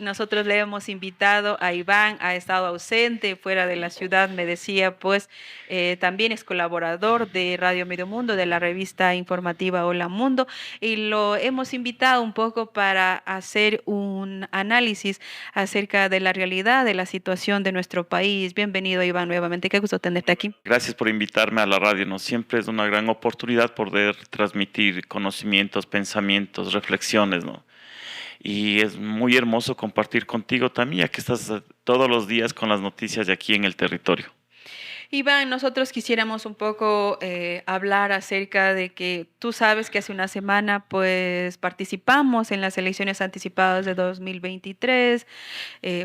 Nosotros le hemos invitado a Iván, ha estado ausente fuera de la ciudad, me decía, pues también es colaborador de Radio Medio Mundo, de la revista informativa Hola Mundo, y lo hemos invitado un poco para hacer un análisis acerca de la realidad, de la situación de nuestro país. Bienvenido, Iván, nuevamente. Qué gusto tenerte aquí. Gracias por invitarme a la radio, ¿no? Siempre es una gran oportunidad poder transmitir conocimientos, pensamientos, reflexiones, ¿no? Y es muy hermoso compartir contigo también, ya que estás todos los días con las noticias de aquí en el territorio. Iván, nosotros quisiéramos un poco hablar acerca de que tú sabes que hace una semana pues participamos en las elecciones anticipadas de 2023.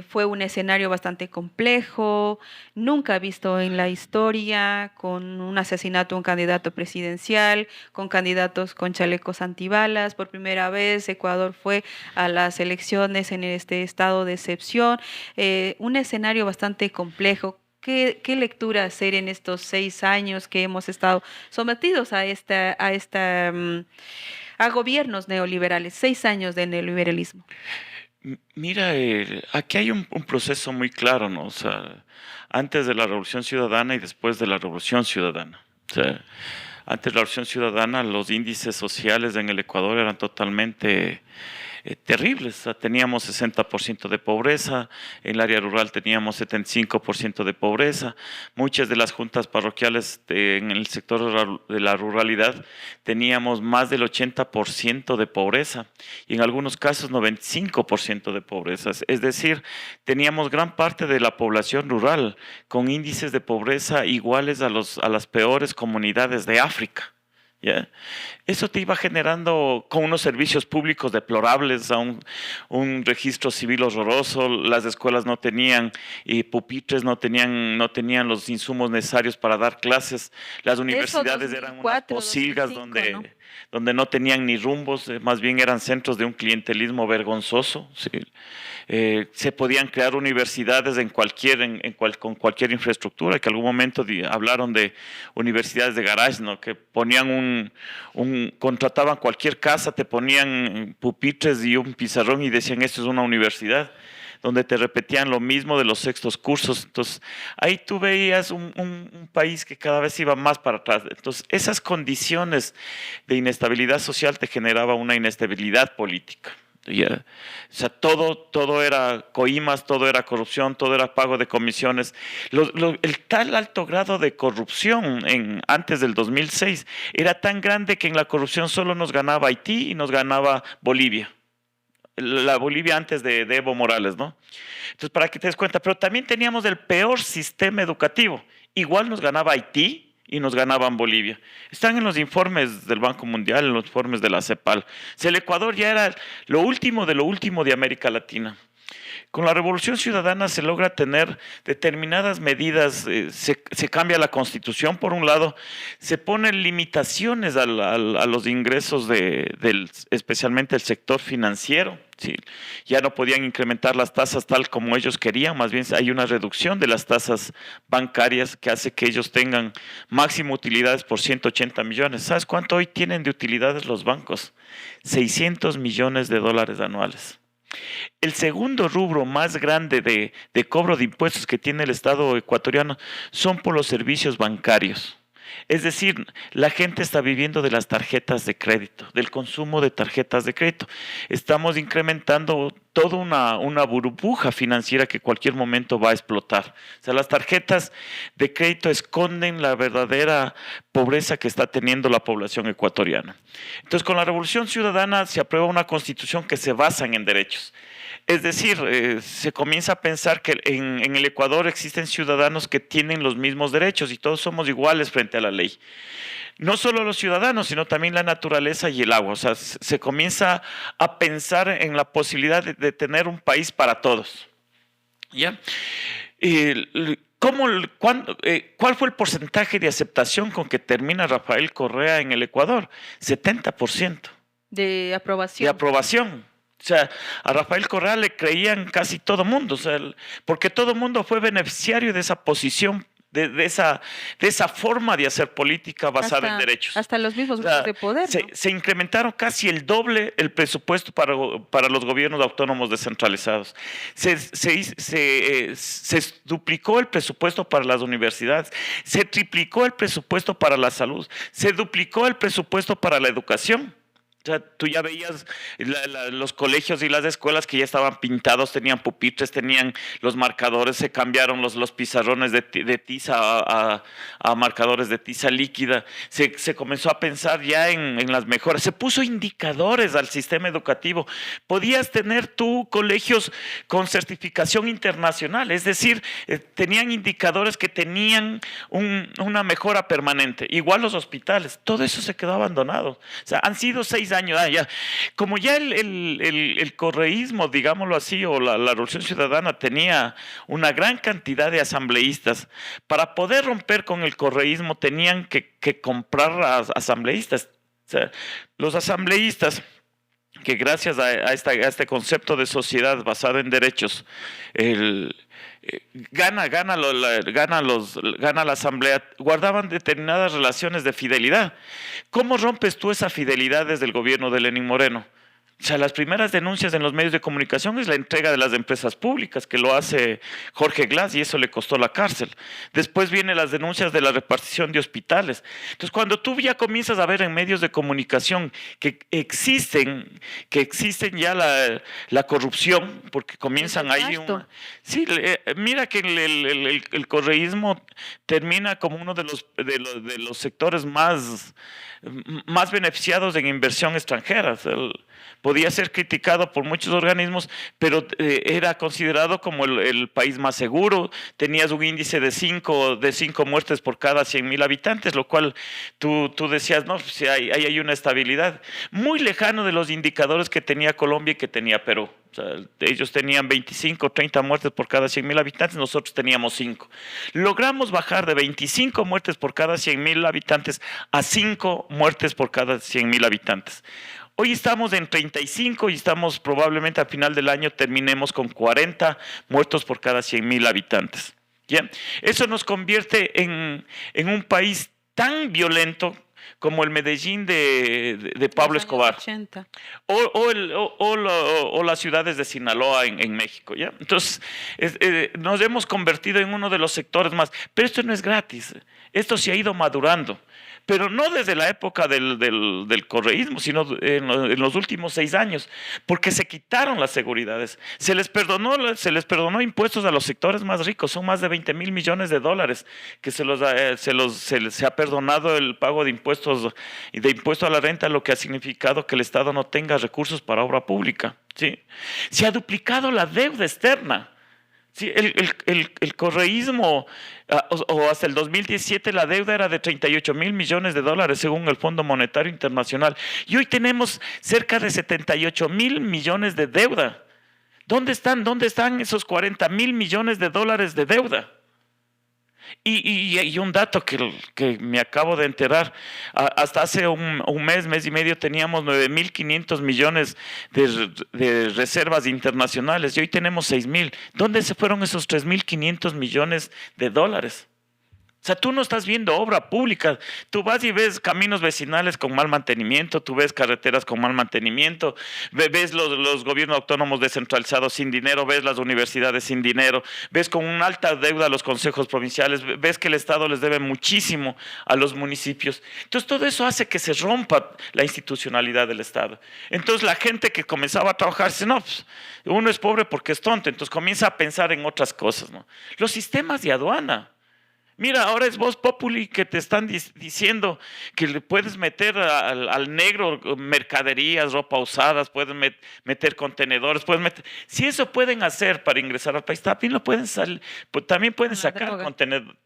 Fue un escenario bastante complejo, nunca visto en la historia, con un asesinato de un candidato presidencial, con candidatos con chalecos antibalas. Por primera vez Ecuador fue a las elecciones en este estado de excepción. Un escenario bastante complejo. ¿Qué lectura hacer en estos 6 años que hemos estado sometidos a gobiernos neoliberales, 6 años de neoliberalismo? Mira, aquí hay un proceso muy claro, ¿no? O sea, antes de la Revolución Ciudadana y después de la Revolución Ciudadana. O sea, antes de la Revolución Ciudadana, los índices sociales en el Ecuador eran totalmente terribles. O sea, teníamos 60% de pobreza, en el área rural teníamos 75% de pobreza, muchas de las juntas parroquiales en el sector de la ruralidad teníamos más del 80% de pobreza y en algunos casos 95% de pobreza. Es decir, teníamos gran parte de la población rural con índices de pobreza iguales a las peores comunidades de África. ¿Ya? Eso te iba generando con unos servicios públicos deplorables, un registro civil horroroso, las escuelas no tenían pupitres, no tenían los insumos necesarios para dar clases, las Eso universidades eran unas 2004, posilgas 2005, ¿no? donde no tenían ni rumbos, más bien eran centros de un clientelismo vergonzoso. ¿Sí? Se podían crear universidades con cualquier infraestructura, que en algún momento hablaron de universidades de garage, ¿no? Que ponían contrataban cualquier casa, te ponían pupitres y un pizarrón y decían esto es una universidad, donde te repetían lo mismo de los sextos cursos. Entonces, ahí tú veías un país que cada vez iba más para atrás. Entonces, esas condiciones de inestabilidad social te generaba una inestabilidad política. O sea, todo era coimas, todo era corrupción, todo era pago de comisiones. El tal alto grado de corrupción antes del 2006 era tan grande que en la corrupción solo nos ganaba Haití y nos ganaba Bolivia. La Bolivia antes de Evo Morales, ¿no? Entonces, para que te des cuenta, pero también teníamos el peor sistema educativo. Igual nos ganaba Haití y nos ganaban Bolivia. Están en los informes del Banco Mundial, en los informes de la CEPAL. O sea, el Ecuador ya era lo último de América Latina. Con la Revolución Ciudadana se logra tener determinadas medidas, se cambia la Constitución por un lado, se ponen limitaciones a los ingresos especialmente el sector financiero. Sí, ya no podían incrementar las tasas tal como ellos querían, más bien hay una reducción de las tasas bancarias que hace que ellos tengan máximo utilidades por 180 millones. ¿Sabes cuánto hoy tienen de utilidades los bancos? 600 millones de dólares anuales. El segundo rubro más grande de cobro de impuestos que tiene el Estado ecuatoriano son por los servicios bancarios. Es decir, la gente está viviendo de las tarjetas de crédito, del consumo de tarjetas de crédito. Estamos incrementando toda una burbuja financiera que en cualquier momento va a explotar. O sea, las tarjetas de crédito esconden la verdadera pobreza que está teniendo la población ecuatoriana. Entonces, con la Revolución Ciudadana se aprueba una constitución que se basa en derechos. Es decir, se comienza a pensar que en el Ecuador existen ciudadanos que tienen los mismos derechos y todos somos iguales frente a la ley. No solo los ciudadanos, sino también la naturaleza y el agua. O sea, se comienza a pensar en la posibilidad de tener un país para todos. ¿Ya? ¿Cuál fue el porcentaje de aceptación con que termina Rafael Correa en el Ecuador? 70%. De aprobación. De aprobación. O sea, a Rafael Correa le creían casi todo mundo, o sea, porque todo mundo fue beneficiario de esa posición de esa forma de hacer política basada en derechos. Hasta los mismos grupos de poder, ¿no? Se incrementaron casi el doble el presupuesto para los gobiernos autónomos descentralizados. Se duplicó el presupuesto para las universidades, se triplicó el presupuesto para la salud, se duplicó el presupuesto para la educación. O sea, tú ya veías los colegios y las escuelas que ya estaban pintados, tenían pupitres, tenían los marcadores, se cambiaron los pizarrones de tiza a marcadores de tiza líquida. Se comenzó a pensar ya en las mejoras. Se puso indicadores al sistema educativo. Podías tener tú colegios con certificación internacional, es decir, tenían indicadores que tenían una mejora permanente. Igual los hospitales, todo eso se quedó abandonado. O sea, han sido 6 años. Ya. Como ya el correísmo, digámoslo así, o la Revolución Ciudadana tenía una gran cantidad de asambleístas, para poder romper con el correísmo tenían que comprar a asambleístas. O sea, los asambleístas, que gracias a este concepto de sociedad basada en derechos, gana la asamblea, guardaban determinadas relaciones de fidelidad. ¿Cómo rompes tú esa fidelidad desde el gobierno de Lenín Moreno? O sea, las primeras denuncias en los medios de comunicación es la entrega de las empresas públicas, que lo hace Jorge Glass, y eso le costó la cárcel. Después vienen las denuncias de la repartición de hospitales. Entonces, cuando tú ya comienzas a ver en medios de comunicación que existen ya la corrupción, porque comienzan ahí sí, mira que el correísmo termina como uno de los sectores más beneficiados en inversión extranjera. Podía ser criticado por muchos organismos, pero era considerado como el país más seguro. Tenías un índice de 5 muertes por cada 100,000 habitantes, lo cual tú decías, no, pues ahí hay una estabilidad. Muy lejano de los indicadores que tenía Colombia y que tenía Perú. O sea, ellos tenían 25 o 30 muertes por cada 100,000 habitantes, nosotros teníamos 5. Logramos bajar de 25 muertes por cada 100,000 habitantes a 5 muertes por cada 100,000 habitantes. Hoy estamos en 35 y estamos probablemente al final del año terminemos con 40 muertos por cada 100,000 habitantes. ¿Bien? Eso nos convierte en un país tan violento como el Medellín de Pablo Escobar, o las ciudades de Sinaloa en México. ¿Ya? Entonces, nos hemos convertido en uno de los sectores más, pero esto no es gratis, esto se ha ido madurando. Pero no desde la época del correísmo, sino en los últimos 6 años, porque se quitaron las seguridades. Se les perdonó impuestos a los sectores más ricos, son más de 20,000 millones de dólares que se ha perdonado el pago de impuestos a la renta, lo que ha significado que el Estado no tenga recursos para obra pública. ¿Sí? Se ha duplicado la deuda externa. Sí, el correísmo, o hasta el 2017 la deuda era de 38,000 millones de dólares según el Fondo Monetario Internacional, y hoy tenemos cerca de 78,000 millones de deuda. ¿Dónde están esos 40,000 millones de dólares de deuda? Y un dato que me acabo de enterar, hasta hace un mes y medio teníamos 9,500 millones de reservas internacionales y hoy tenemos 6,000. ¿Dónde se fueron esos 3,500 millones de dólares? O sea, tú no estás viendo obra pública, tú vas y ves caminos vecinales con mal mantenimiento, tú ves carreteras con mal mantenimiento, ves los gobiernos autónomos descentralizados sin dinero, ves las universidades sin dinero, ves con una alta deuda a los consejos provinciales, ves que el Estado les debe muchísimo a los municipios. Entonces todo eso hace que se rompa la institucionalidad del Estado. Entonces la gente que comenzaba a trabajar dice, no, pues, uno es pobre porque es tonto, entonces comienza a pensar en otras cosas, ¿no? Los sistemas de aduana. Mira, ahora es Voz Populi que te están diciendo que le puedes meter al negro mercaderías, ropa usadas, puedes meter contenedores, si eso pueden hacer para ingresar al país, también también pueden sacar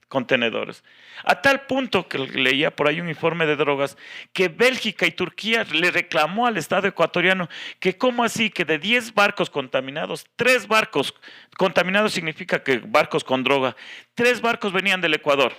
contenedores. A tal punto que leía por ahí un informe de drogas que Bélgica y Turquía le reclamó al Estado ecuatoriano que cómo así que de 10 barcos contaminados, 3 barcos contaminados significa que barcos con droga, 3 barcos venían del Ecuador.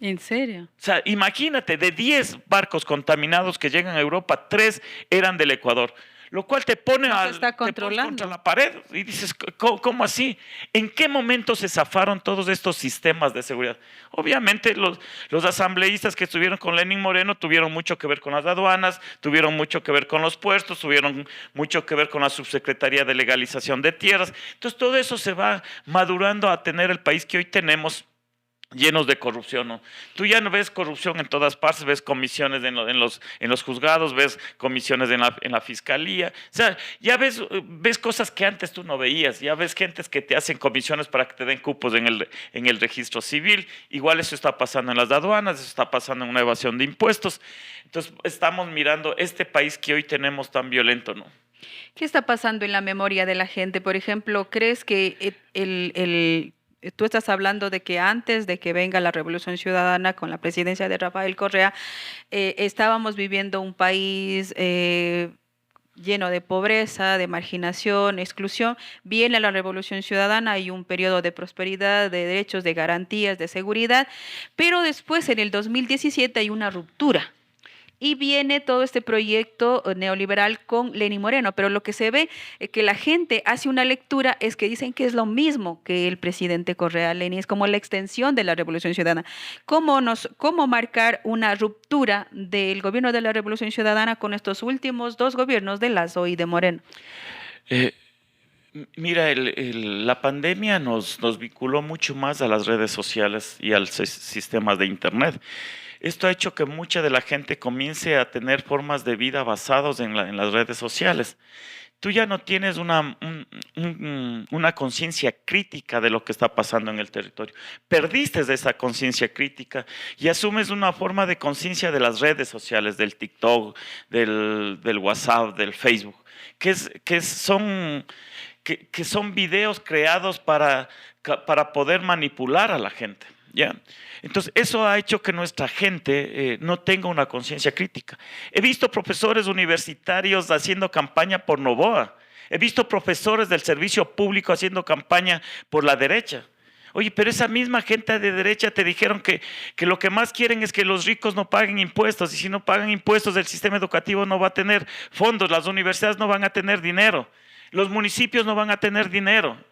¿En serio? O sea, imagínate, de 10 barcos contaminados que llegan a Europa, 3 eran del Ecuador. lo cual te pone, No se está te pones controlando. contra la pared y dices, ¿cómo así? ¿En qué momento se zafaron todos estos sistemas de seguridad? Obviamente los asambleístas que estuvieron con Lenín Moreno tuvieron mucho que ver con las aduanas, tuvieron mucho que ver con los puertos, tuvieron mucho que ver con la subsecretaría de legalización de tierras. Entonces todo eso se va madurando a tener el país que hoy tenemos, llenos de corrupción, ¿no? Tú ya no ves corrupción en todas partes, ves comisiones en los juzgados, ves comisiones en la fiscalía, o sea, ya ves cosas que antes tú no veías, ya ves gentes que te hacen comisiones para que te den cupos en el registro civil, igual eso está pasando en las aduanas, eso está pasando en una evasión de impuestos. Entonces estamos mirando este país que hoy tenemos tan violento, ¿no? ¿Qué está pasando en la memoria de la gente? Por ejemplo, ¿crees que tú estás hablando de que antes de que venga la Revolución Ciudadana con la presidencia de Rafael Correa, estábamos viviendo un país lleno de pobreza, de marginación, exclusión? Viene la Revolución Ciudadana, hay un periodo de prosperidad, de derechos, de garantías, de seguridad, pero después en el 2017 hay una ruptura. Y viene todo este proyecto neoliberal con Lenín Moreno, pero lo que se ve es que la gente hace una lectura, es que dicen que es lo mismo que el presidente Correa. Lenín es como la extensión de la Revolución Ciudadana. ¿Cómo marcar una ruptura del gobierno de la Revolución Ciudadana con estos últimos dos gobiernos de Lasso y de Moreno? Eh, Mira, la pandemia nos vinculó mucho más a las redes sociales y al sistema de Internet. Esto ha hecho que mucha de la gente comience a tener formas de vida basados en las redes sociales. Tú ya no tienes una conciencia crítica de lo que está pasando en el territorio. Perdiste de esa conciencia crítica y asumes una forma de conciencia de las redes sociales, del TikTok, del WhatsApp, del Facebook, que son videos creados para poder manipular a la gente. ¿Ya? Entonces, eso ha hecho que nuestra gente no tenga una conciencia crítica. He visto profesores universitarios haciendo campaña por Novoa. He visto profesores del servicio público haciendo campaña por la derecha. Oye, pero esa misma gente de derecha te dijeron que lo que más quieren es que los ricos no paguen impuestos, y si no pagan impuestos el sistema educativo no va a tener fondos, las universidades no van a tener dinero, los municipios no van a tener dinero.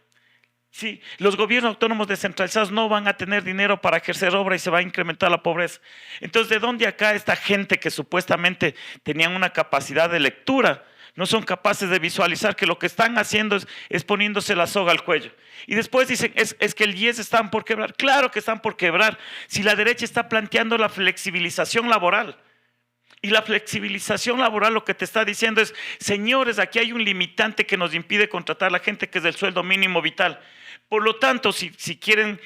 Sí, los gobiernos autónomos descentralizados no van a tener dinero para ejercer obra y se va a incrementar la pobreza. Entonces, ¿de dónde acá esta gente que supuestamente tenían una capacidad de lectura no son capaces de visualizar que lo que están haciendo es poniéndose la soga al cuello? Y después dicen, es que el IES están por quebrar. Claro que están por quebrar si la derecha está planteando la flexibilización laboral. Y la flexibilización laboral lo que te está diciendo es, señores, aquí hay un limitante que nos impide contratar a la gente, que es del sueldo mínimo vital. Por lo tanto, si quieren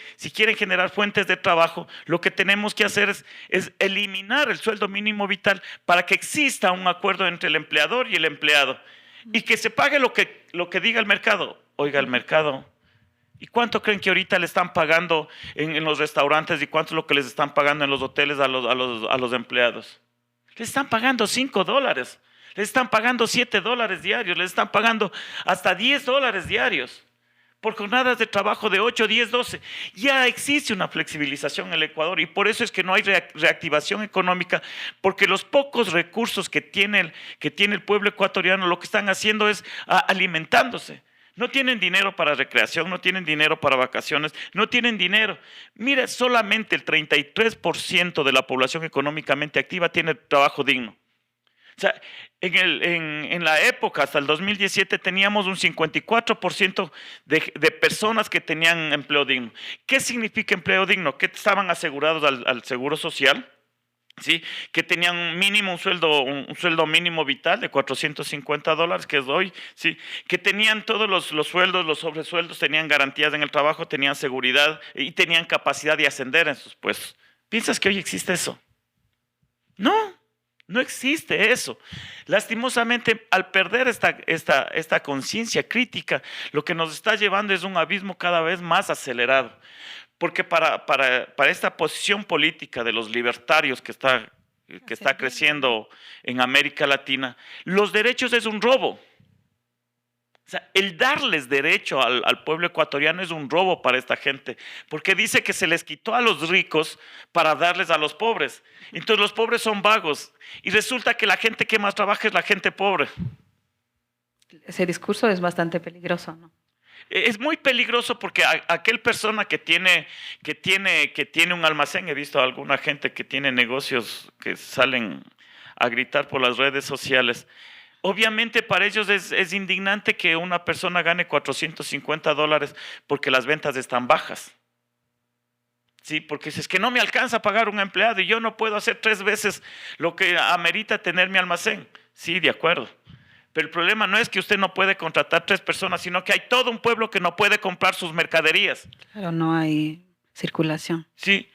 generar fuentes de trabajo, lo que tenemos que hacer es eliminar el sueldo mínimo vital para que exista un acuerdo entre el empleador y el empleado y que se pague lo que diga el mercado. Oiga, el mercado, ¿y cuánto creen que ahorita le están pagando en los restaurantes y cuánto es lo que les están pagando en los hoteles a los empleados? Les están pagando $5, les están pagando $7 diarios, les están pagando hasta $10 diarios por jornadas de trabajo de 8, 10, 12. Ya existe una flexibilización en el Ecuador y por eso es que no hay reactivación económica, porque los pocos recursos que tiene el pueblo ecuatoriano lo que están haciendo es alimentándose. No tienen dinero para recreación, no tienen dinero para vacaciones, no tienen dinero. Mira, solamente el 33% de la población económicamente activa tiene trabajo digno. O sea, en la época, hasta el 2017, teníamos un 54% de personas que tenían empleo digno. ¿Qué significa empleo digno? Que estaban asegurados al seguro social, ¿sí? Que tenían un sueldo mínimo vital de $450, que es hoy, ¿sí? Que tenían todos los sueldos, los sobresueldos, tenían garantías en el trabajo, tenían seguridad y tenían capacidad de ascender en sus puestos. ¿Piensas que hoy existe eso? No existe eso. Lastimosamente, al perder esta conciencia crítica, lo que nos está llevando es un abismo cada vez más acelerado. Porque para esta posición política de los libertarios que está creciendo en América Latina, los derechos es un robo. O sea, el darles derecho al pueblo ecuatoriano es un robo para esta gente, porque dice que se les quitó a los ricos para darles a los pobres. Entonces los pobres son vagos y resulta que la gente que más trabaja es la gente pobre. Ese discurso es bastante peligroso, ¿no? Es muy peligroso porque aquel persona que tiene un almacén, he visto a alguna gente que tiene negocios que salen a gritar por las redes sociales. Obviamente para ellos es indignante que una persona gane $450 porque las ventas están bajas. Sí, porque si es que no me alcanza a pagar un empleado y yo no puedo hacer 3 veces lo que amerita tener mi almacén. Sí, de acuerdo. Pero el problema no es que usted no puede contratar 3 personas, sino que hay todo un pueblo que no puede comprar sus mercaderías. Claro, no hay circulación. Sí.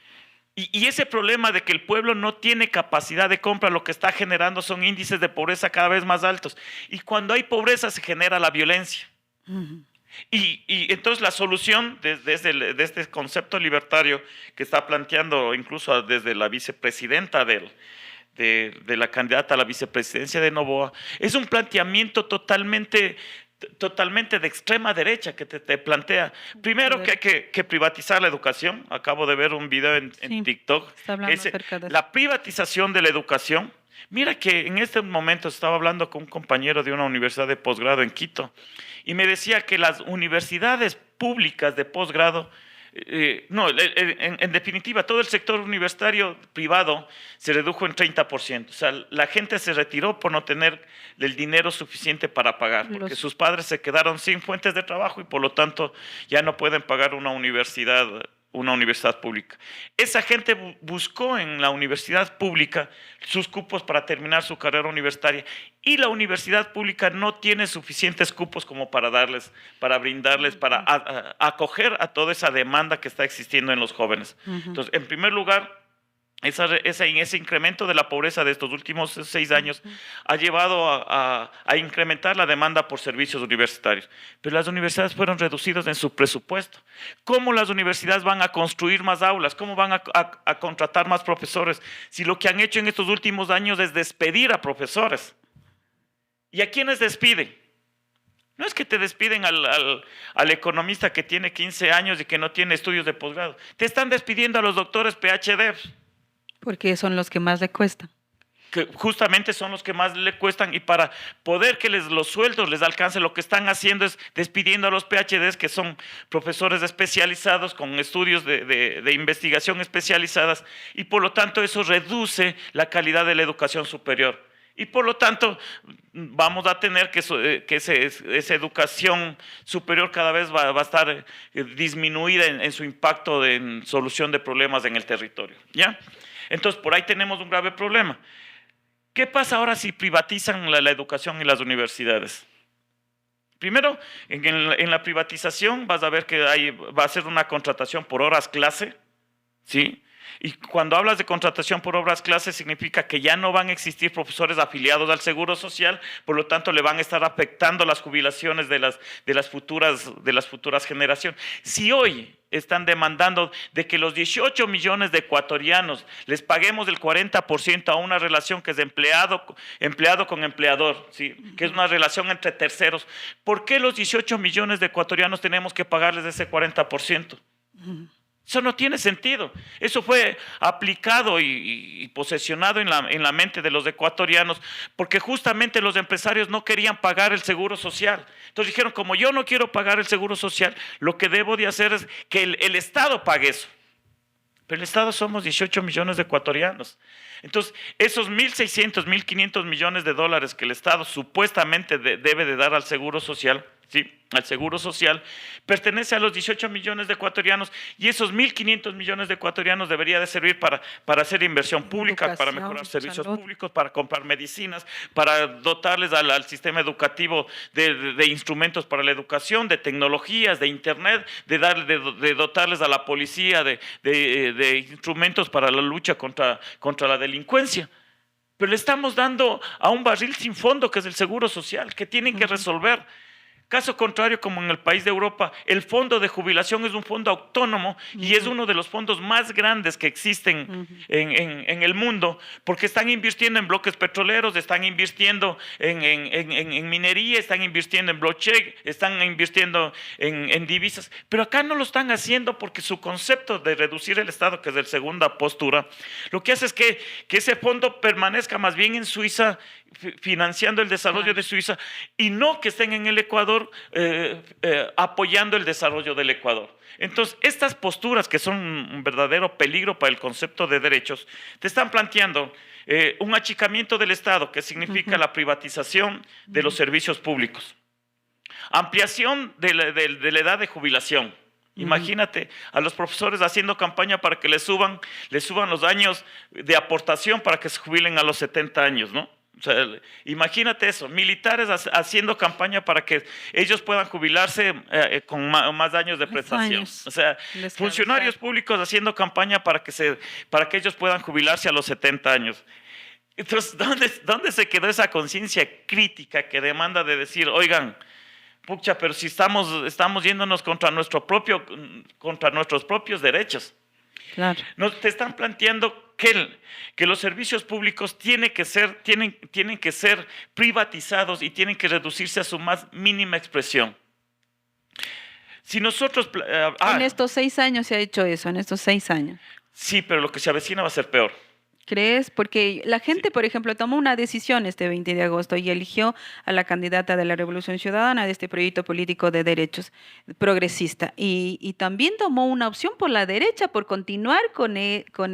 Y ese problema de que el pueblo no tiene capacidad de compra, lo que está generando son índices de pobreza cada vez más altos. Y cuando hay pobreza se genera la violencia. Ujú. Y entonces la solución desde este concepto libertario que está planteando incluso desde la vicepresidenta de la candidata a la vicepresidencia de Noboa, es un planteamiento totalmente de extrema derecha que te plantea. Primero que hay que privatizar la educación. Acabo de ver un video en Sí, TikTok está que hablando dice acerca de eso. la privatización de la educación. Mira que en este momento estaba hablando con un compañero de una universidad de posgrado en Quito y me decía que las universidades públicas de posgrado, no, en definitiva, todo el sector universitario privado se redujo en 30%. O sea, la gente se retiró por no tener el dinero suficiente para pagar, porque sus padres se quedaron sin fuentes de trabajo y por lo tanto ya no pueden pagar una universidad pública. Esa gente buscó en la universidad pública sus cupos para terminar su carrera universitaria y la universidad pública no tiene suficientes cupos como para brindarles, para acoger a toda esa demanda que está existiendo en los jóvenes. Entonces, en primer lugar, ese incremento de la pobreza de estos últimos 6 años ha llevado a incrementar la demanda por servicios universitarios. Pero las universidades fueron reducidas en su presupuesto. ¿Cómo las universidades van a construir más aulas? ¿Cómo van a contratar más profesores? Si lo que han hecho en estos últimos años es despedir a profesores. ¿Y a quiénes despiden? No es que te despiden al economista que tiene 15 años y que no tiene estudios de posgrado. Te están despidiendo a los doctores PhD. Porque son los que más le cuestan. Que justamente son los que más le cuestan y para poder que los sueldos les alcance, lo que están haciendo es despidiendo a los PhDs, que son profesores especializados con estudios de investigación especializadas y por lo tanto eso reduce la calidad de la educación superior. Y por lo tanto vamos a tener que esa educación superior cada vez va a estar disminuida en su impacto en solución de problemas en el territorio, ¿ya? Entonces, por ahí tenemos un grave problema. ¿Qué pasa ahora si privatizan la educación y las universidades? Primero, en la privatización vas a ver que va a ser una contratación por horas clase, ¿sí? Y cuando hablas de contratación por horas clase significa que ya no van a existir profesores afiliados al Seguro Social, por lo tanto le van a estar afectando las jubilaciones de las futuras generaciones. Si hoy están demandando de que los 18 millones de ecuatorianos les paguemos el 40% a una relación que es empleado con empleador, ¿sí? Que es una relación entre terceros, ¿por qué los 18 millones de ecuatorianos tenemos que pagarles ese 40%? Eso no tiene sentido. Eso fue aplicado y posesionado en la mente de los ecuatorianos porque justamente los empresarios no querían pagar el seguro social. Entonces dijeron, como yo no quiero pagar el seguro social, lo que debo de hacer es que el Estado pague eso. Pero el Estado somos 18 millones de ecuatorianos. Entonces, esos 1.600, 1.500 millones de dólares que el Estado supuestamente debe de dar al Seguro Social, ¿sí? Al Seguro Social, pertenece a los 18 millones de ecuatorianos y esos 1.500 millones de ecuatorianos debería de servir para hacer inversión pública, Educación, para mejorar servicios salud. públicos, para comprar medicinas, para dotarles al sistema educativo de instrumentos para la educación, de tecnologías, de internet, de dotarles a la policía de instrumentos para la lucha contra la delincuencia. Pero le estamos dando a un barril sin fondo que es el Seguro Social, que tienen que resolver. Caso contrario, como en el país de Europa, el fondo de jubilación es un fondo autónomo y es uno de los fondos más grandes que existen en el mundo, porque están invirtiendo en bloques petroleros, están invirtiendo en minería, están invirtiendo en blockchain, están invirtiendo en divisas, pero acá no lo están haciendo porque su concepto de reducir el Estado, que es la segunda postura, lo que hace es que ese fondo permanezca más bien en Suiza, financiando el desarrollo de Suiza, y no que estén en el Ecuador apoyando el desarrollo del Ecuador. Entonces, estas posturas que son un verdadero peligro para el concepto de derechos, te están planteando un achicamiento del Estado, que significa la privatización de los servicios públicos, ampliación de la edad de jubilación. Imagínate a los profesores haciendo campaña para que les suban los años de aportación para que se jubilen a los 70 años, ¿no? O sea, imagínate eso, militares haciendo campaña para que ellos puedan jubilarse con más años de prestación. O sea, funcionarios públicos haciendo campaña para que ellos puedan jubilarse a los 70 años. Entonces, ¿dónde se quedó esa conciencia crítica que demanda de decir, oigan, pucha, pero si estamos yéndonos contra nuestros propios derechos? Claro. Te están planteando que los servicios públicos tienen que ser privatizados y tienen que reducirse a su más mínima expresión. Si nosotros... en estos 6 años se ha hecho eso, en estos 6 años. Sí, pero lo que se avecina va a ser peor. ¿Crees? Porque la gente, por ejemplo, tomó una decisión este 20 de agosto y eligió a la candidata de la Revolución Ciudadana de este proyecto político de derechos progresista. Y también tomó una opción por la derecha, por continuar con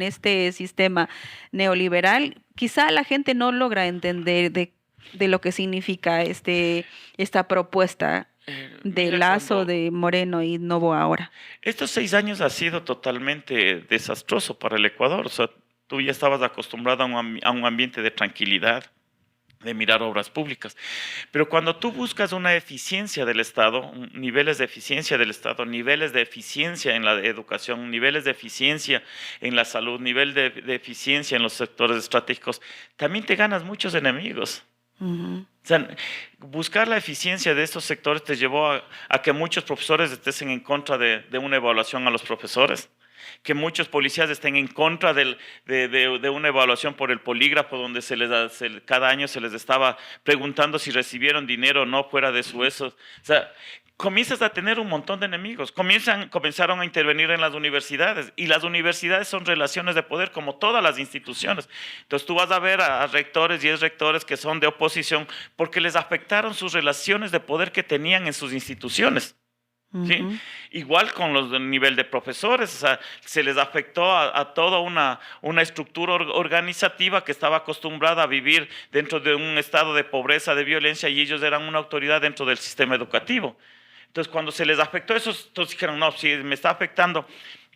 este sistema neoliberal. Quizá la gente no logra entender de lo que significa esta propuesta de Lasso, de Moreno y Noboa ahora. Estos 6 años ha sido totalmente desastroso para el Ecuador. O sea, tú ya estabas acostumbrado a un ambiente de tranquilidad, de mirar obras públicas. Pero cuando tú buscas una eficiencia del Estado, niveles de eficiencia del Estado, niveles de eficiencia en la educación, niveles de eficiencia en la salud, nivel de eficiencia en los sectores estratégicos, también te ganas muchos enemigos. O sea, buscar la eficiencia de estos sectores te llevó a que muchos profesores estén en contra de una evaluación a los profesores, que muchos policías estén en contra de una evaluación por el polígrafo, donde cada año se les estaba preguntando si recibieron dinero o no fuera de su eso. O sea, comienzas a tener un montón de enemigos. Comenzaron a intervenir en las universidades, y las universidades son relaciones de poder como todas las instituciones. Entonces tú vas a ver a rectores y exrectores que son de oposición porque les afectaron sus relaciones de poder que tenían en sus instituciones. ¿Sí? Igual con el nivel de profesores, o sea, se les afectó a toda una estructura organizativa que estaba acostumbrada a vivir dentro de un estado de pobreza, de violencia, y ellos eran una autoridad dentro del sistema educativo. Entonces, cuando se les afectó eso, entonces dijeron, no, si me está afectando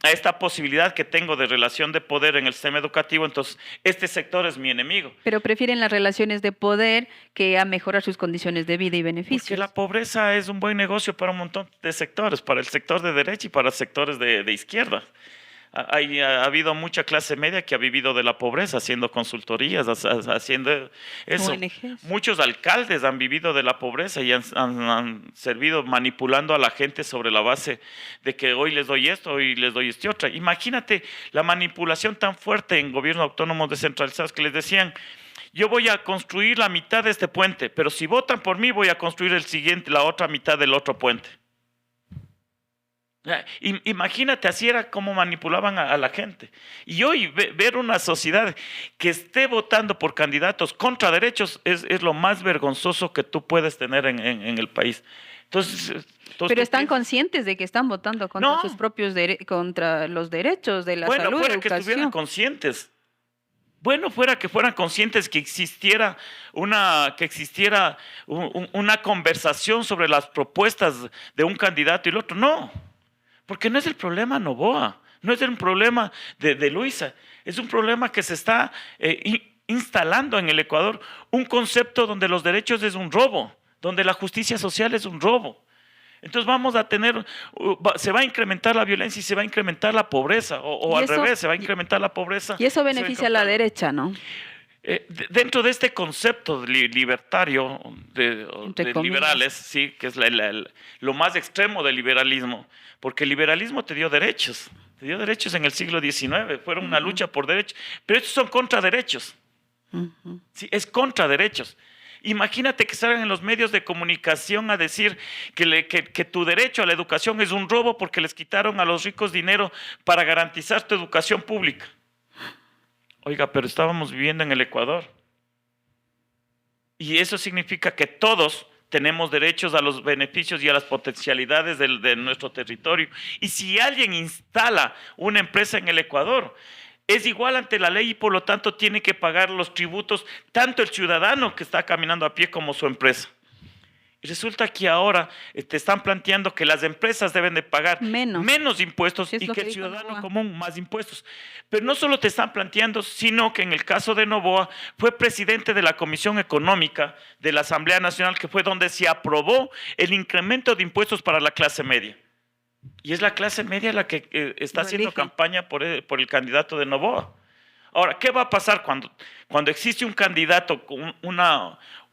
a esta posibilidad que tengo de relación de poder en el sistema educativo, entonces este sector es mi enemigo. Pero prefieren las relaciones de poder que a mejorar sus condiciones de vida y beneficios. Porque la pobreza es un buen negocio para un montón de sectores, para el sector de derecha y para sectores de izquierda. Ha habido mucha clase media que ha vivido de la pobreza, haciendo consultorías, haciendo eso. ONGs. Muchos alcaldes han vivido de la pobreza y han servido manipulando a la gente sobre la base de que hoy les doy esto, hoy les doy este otra. Imagínate la manipulación tan fuerte en gobiernos autónomos descentralizados que les decían: yo voy a construir la mitad de este puente, pero si votan por mí voy a construir la otra mitad del otro puente. Imagínate, así era como manipulaban a la gente. Y hoy ver una sociedad que esté votando por candidatos contra derechos es lo más vergonzoso que tú puedes tener en el país. Entonces, pero están conscientes de que están votando contra sus propios contra los derechos de la salud, fuera educación. Que estuvieran conscientes. Bueno, fuera que fueran conscientes que existiera una conversación sobre las propuestas de un candidato y el otro. No. Porque no es el problema Noboa, no es el problema de Luisa, es un problema que se está instalando en el Ecuador, un concepto donde los derechos es un robo, donde la justicia social es un robo. Entonces se va a incrementar la violencia y se va a incrementar la pobreza, o al revés, se va a incrementar la pobreza. Y eso beneficia a la derecha, ¿no? Dentro de este concepto libertario de liberales, sí, que es lo más extremo del liberalismo, porque el liberalismo te dio derechos en el siglo XIX, fueron una lucha por derechos, pero estos son contraderechos. Sí, es contra derechos. Imagínate que salgan en los medios de comunicación a decir que tu derecho a la educación es un robo porque les quitaron a los ricos dinero para garantizar tu educación pública. Oiga, pero estábamos viviendo en el Ecuador. Y eso significa que todos tenemos derechos a los beneficios y a las potencialidades de nuestro territorio. Y si alguien instala una empresa en el Ecuador, es igual ante la ley y por lo tanto tiene que pagar los tributos tanto el ciudadano que está caminando a pie como su empresa. Y resulta que ahora te están planteando que las empresas deben de pagar menos impuestos y que el ciudadano común más impuestos. Pero no solo te están planteando, sino que en el caso de Noboa fue presidente de la Comisión Económica de la Asamblea Nacional, que fue donde se aprobó el incremento de impuestos para la clase media. Y es la clase media la que está haciendo campaña por el candidato de Noboa. Ahora, ¿qué va a pasar cuando existe un candidato,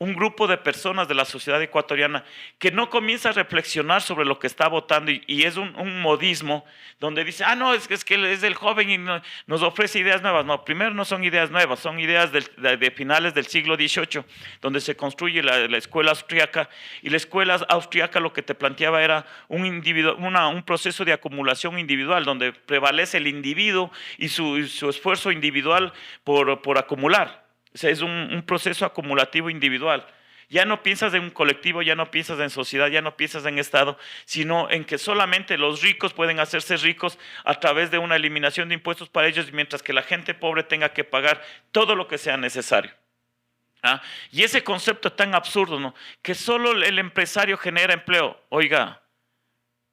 un grupo de personas de la sociedad ecuatoriana que no comienza a reflexionar sobre lo que está votando y es un modismo donde dice, no, es que él es el joven y nos ofrece ideas nuevas? No, primero no son ideas nuevas, son ideas de finales del siglo XVIII, donde se construye la escuela austríaca, y la escuela austríaca lo que te planteaba era un proceso de acumulación individual, donde prevalece el individuo y su esfuerzo individual por acumular. O sea, es un proceso acumulativo individual. Ya no piensas en un colectivo, ya no piensas en sociedad, ya no piensas en Estado, sino en que solamente los ricos pueden hacerse ricos a través de una eliminación de impuestos para ellos, mientras que la gente pobre tenga que pagar todo lo que sea necesario. Y ese concepto tan absurdo, ¿no? Que solo el empresario genera empleo. Oiga,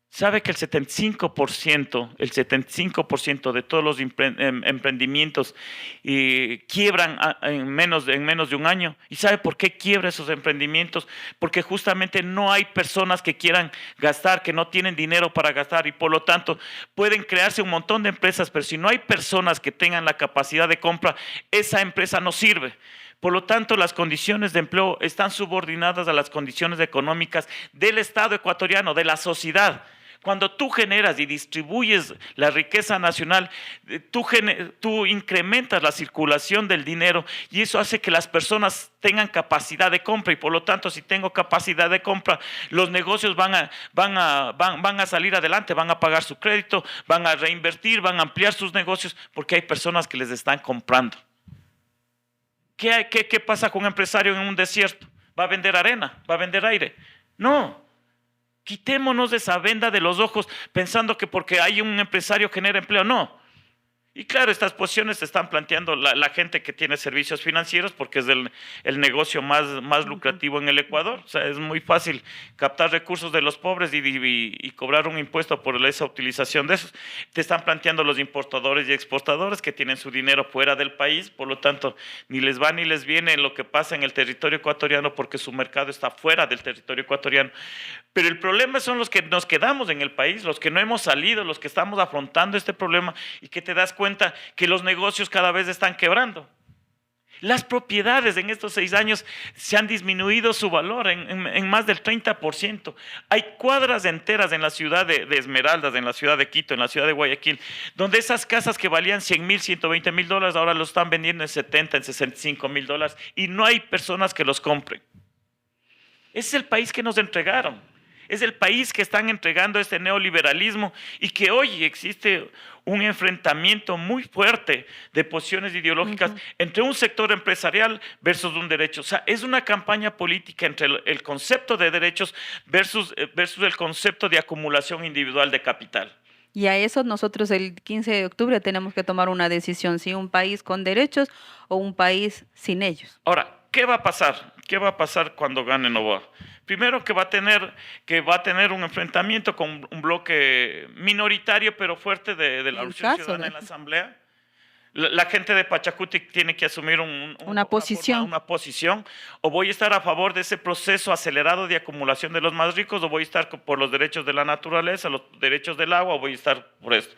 ¿sabe que el 75% de todos los emprendimientos quiebran en menos de un año? ¿Y sabe por qué quiebran esos emprendimientos? Porque justamente no hay personas que quieran gastar, que no tienen dinero para gastar, y por lo tanto pueden crearse un montón de empresas, pero si no hay personas que tengan la capacidad de compra, esa empresa no sirve. Por lo tanto, las condiciones de empleo están subordinadas a las condiciones económicas del Estado ecuatoriano, de la sociedad. Cuando tú generas y distribuyes la riqueza nacional, tú incrementas la circulación del dinero y eso hace que las personas tengan capacidad de compra, y por lo tanto, si tengo capacidad de compra, los negocios van a salir adelante, van a pagar su crédito, van a reinvertir, van a ampliar sus negocios porque hay personas que les están comprando. ¿Qué pasa con un empresario en un desierto? ¿Va a vender arena? ¿Va a vender aire? No. Quitémonos de esa venda de los ojos pensando que porque hay un empresario genera empleo. No. Y claro, estas posiciones se están planteando la gente que tiene servicios financieros, porque es el negocio más lucrativo en el Ecuador. O sea, es muy fácil captar recursos de los pobres y cobrar un impuesto por esa utilización de esos. Te están planteando los importadores y exportadores que tienen su dinero fuera del país, por lo tanto, ni les va ni les viene lo que pasa en el territorio ecuatoriano porque su mercado está fuera del territorio ecuatoriano. Pero el problema son los que nos quedamos en el país, los que no hemos salido, los que estamos afrontando este problema y que te das cuenta que los negocios cada vez están quebrando. Las propiedades en estos 6 años se han disminuido su valor en más del 30%. Hay cuadras enteras en la ciudad de Esmeraldas, en la ciudad de Quito, en la ciudad de Guayaquil, donde esas casas que valían 100,000, 120,000 dólares, ahora los están vendiendo en 70, en 65,000 dólares, y no hay personas que los compren. Ese es el país que nos entregaron. Es el país que están entregando este neoliberalismo, y que hoy existe un enfrentamiento muy fuerte de posiciones ideológicas entre un sector empresarial versus un derecho. O sea, es una campaña política entre el concepto de derechos versus el concepto de acumulación individual de capital. Y a eso nosotros el 15 de octubre tenemos que tomar una decisión, si un país con derechos o un país sin ellos. Ahora, ¿qué va a pasar? ¿Qué va a pasar cuando gane Noboa? Primero, que va a tener un enfrentamiento con un bloque minoritario pero fuerte de la Revolución Ciudadana en la Asamblea. La gente de Pachacuti tiene que asumir una posición. O voy a estar a favor de ese proceso acelerado de acumulación de los más ricos, o voy a estar por los derechos de la naturaleza, los derechos del agua, o voy a estar por esto.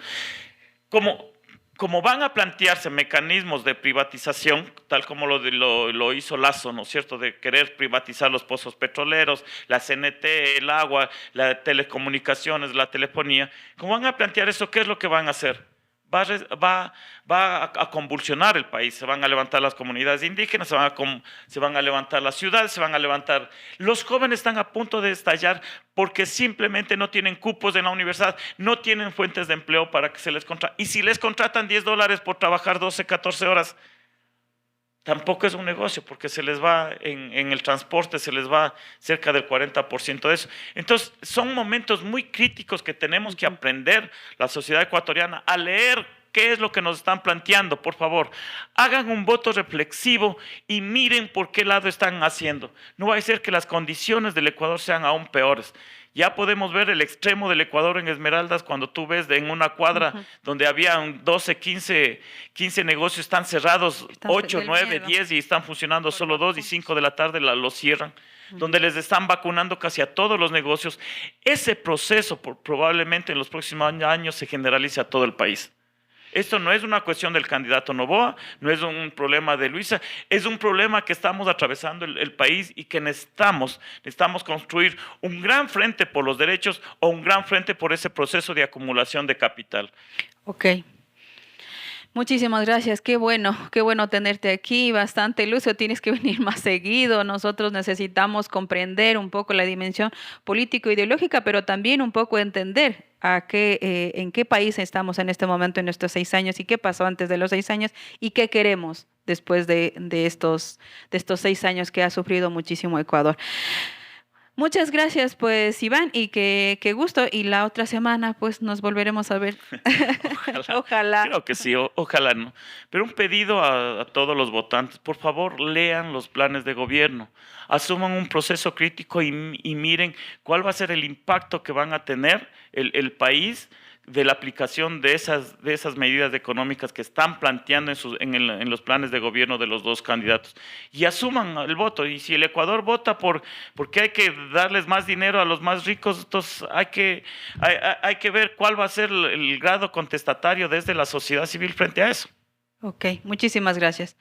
como van a plantearse mecanismos de privatización, tal como lo hizo Lasso, ¿no es cierto?, de querer privatizar los pozos petroleros, la CNT, el agua, las telecomunicaciones, la telefonía, como van a plantear eso, ¿qué es lo que van a hacer? Va a convulsionar el país, se van a levantar las comunidades indígenas, se van a levantar las ciudades, se van a levantar. Los jóvenes están a punto de estallar porque simplemente no tienen cupos en la universidad, no tienen fuentes de empleo para que se les contraten. Y si les contratan $10 por trabajar 12, 14 horas, tampoco es un negocio porque se les va en el transporte, se les va cerca del 40% de eso. Entonces, son momentos muy críticos que tenemos que aprender la sociedad ecuatoriana a leer qué es lo que nos están planteando. Por favor, hagan un voto reflexivo y miren por qué lado están haciendo. No va a ser que las condiciones del Ecuador sean aún peores. Ya podemos ver el extremo del Ecuador en Esmeraldas cuando tú ves en una cuadra donde había 12, 15 negocios, están cerrados, 8, 9, 10 y están funcionando solo 2 y 5 de la tarde los cierran, donde les están vacunando casi a todos los negocios. Ese proceso probablemente en los próximos años se generalice a todo el país. Esto no es una cuestión del candidato Noboa, no es un problema de Luisa, es un problema que estamos atravesando el país y que necesitamos construir un gran frente por los derechos o un gran frente por ese proceso de acumulación de capital. Ok. Muchísimas gracias, qué bueno tenerte aquí, bastante Lucio, tienes que venir más seguido, nosotros necesitamos comprender un poco la dimensión político-ideológica, pero también un poco entender en qué país estamos en este momento en estos 6 años y qué pasó antes de los 6 años y qué queremos después de estos 6 años que ha sufrido muchísimo Ecuador. Muchas gracias, pues, Iván, y qué gusto. Y la otra semana, pues, nos volveremos a ver. Ojalá. Creo que sí, ojalá no. Pero un pedido a todos los votantes, por favor, lean los planes de gobierno, asuman un proceso crítico y miren cuál va a ser el impacto que van a tener el país de la aplicación de esas medidas económicas que están planteando en los planes de gobierno de los dos candidatos. Y asuman el voto. Y si el Ecuador vota porque hay que darles más dinero a los más ricos, entonces hay que ver cuál va a ser el grado contestatario desde la sociedad civil frente a eso. Ok, muchísimas gracias.